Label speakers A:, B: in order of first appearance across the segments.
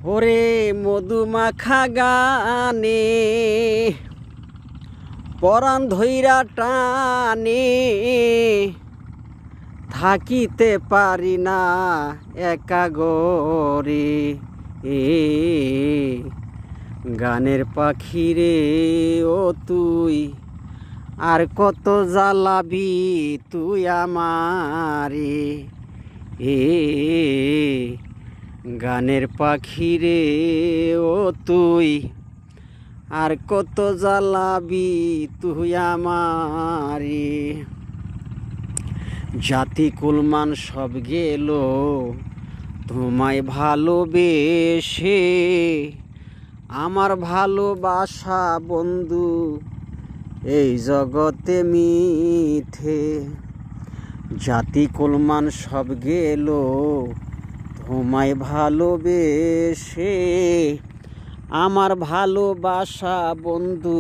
A: ওরে মধুমাখা গানে পরাণ ধইরা টানে থাকিতে পারি না একা গরে গানের পাখি রে ও তুই আর কত জ্বালাবি তুই আমারে গানের পাখি রে ও তুই আর কত জ্বালাবি তুই আমারে জাতি কুলমান সব গেল তোমায় ভালোবেসে আমার ভালোবাসা বন্ধু এই জগতে মিথ্যে জাতি কুলমান সব গেল তোমায় ভালোবেসে আমার ভালোবাসা বন্ধু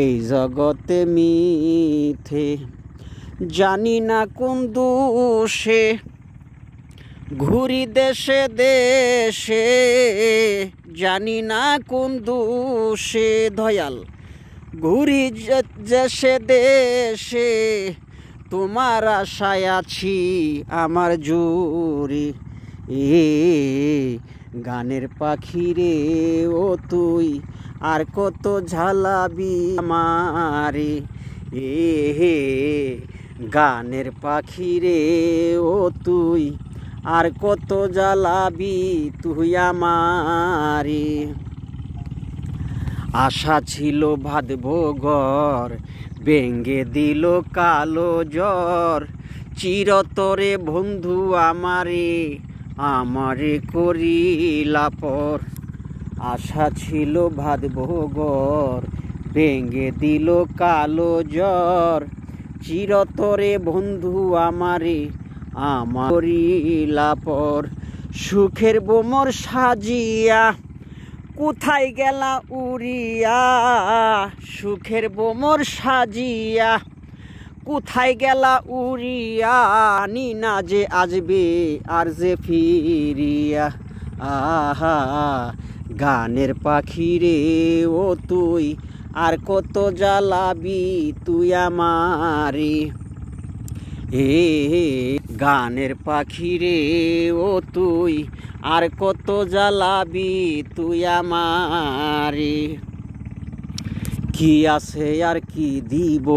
A: এই জগতে মিথ্যে জানি না কোন দোষে ঘুরি দেশে দেশে জানি না কোন দোষে দয়াল ঘুরি দেশে দেশে তোমার আশায় আছি আমার জোরে গানের পাখি রে ও তুই আর কত ঝালাবি আমারে গানের পাখি রে ও তুই আর কত জ্বালাবি তুই আমারে আশা ছিল বাঁধবো ঘর ভেঙে দিল কালো জ্বর চিরতরে বন্ধু আমারে করিলা পর আশা ছিল বাঁধবো ঘর ভেঙে দিল কালো জ্বর চিরতরে বন্ধু আমার করিলা পর সুখের বোমর সাজিয়া কোথায় গেলা উড়িয়া সুখের বোমর সাজিয়া কোথায় গেলা উড়িয়া নি না যে আসবে আর যে ফিরিয়া আহা গানের পাখি রে ও তুই আর কত জ্বালাবি তুই আমারে গানের পাখি রে ও তুই আর কত জ্বালাবি তুই আমারে কি আছে আর কি দিব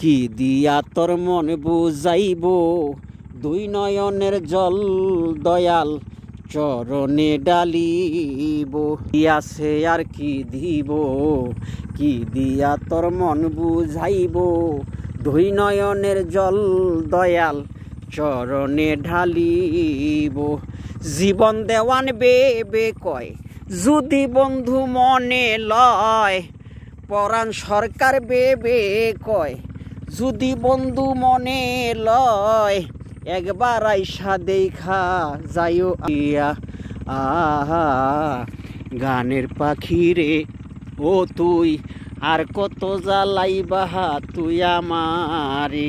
A: কি দিয়া তোর মন বুঝাইব দুই নয়নের জল দয়াল চরণে ডালিব কি আছে আর কি দিব কি দিয়া তোর মন বুঝাইব দুই নয়নের জল দয়াল চরণে ঢালিব জীবন দেওয়ান বেবে কয় যদি বন্ধু মনে লয় পরাণ সরকার বেবে কয় যদি বন্ধু মনে লয় একবার আইসা দেখা যাইও ইয়া আহা গানের পাখি রে ও তুই আর কত জ্বালাইবা তুই আমারে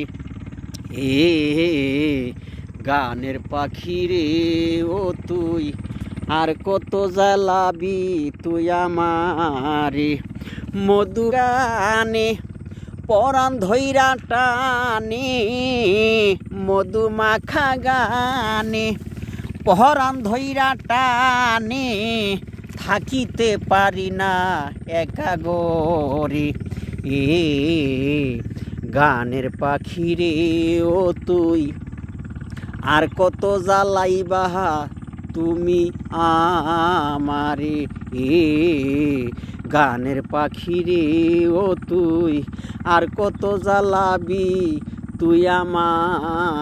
A: গানের পাখি রে ও তুই আর কত জ্বালাবি তুই আমারে মধু গানে পরাণ ধইরা টানে মধুমাখা গানে পরাণ ধইরা টানে থাকিতে পারি না একা গরে গানের পাখি রে ও তুই আর কত জ্বালাইবা তুমি আমারে গানের পাখি রে ও তুই আর কত জ্বালাবি তুই আমারে।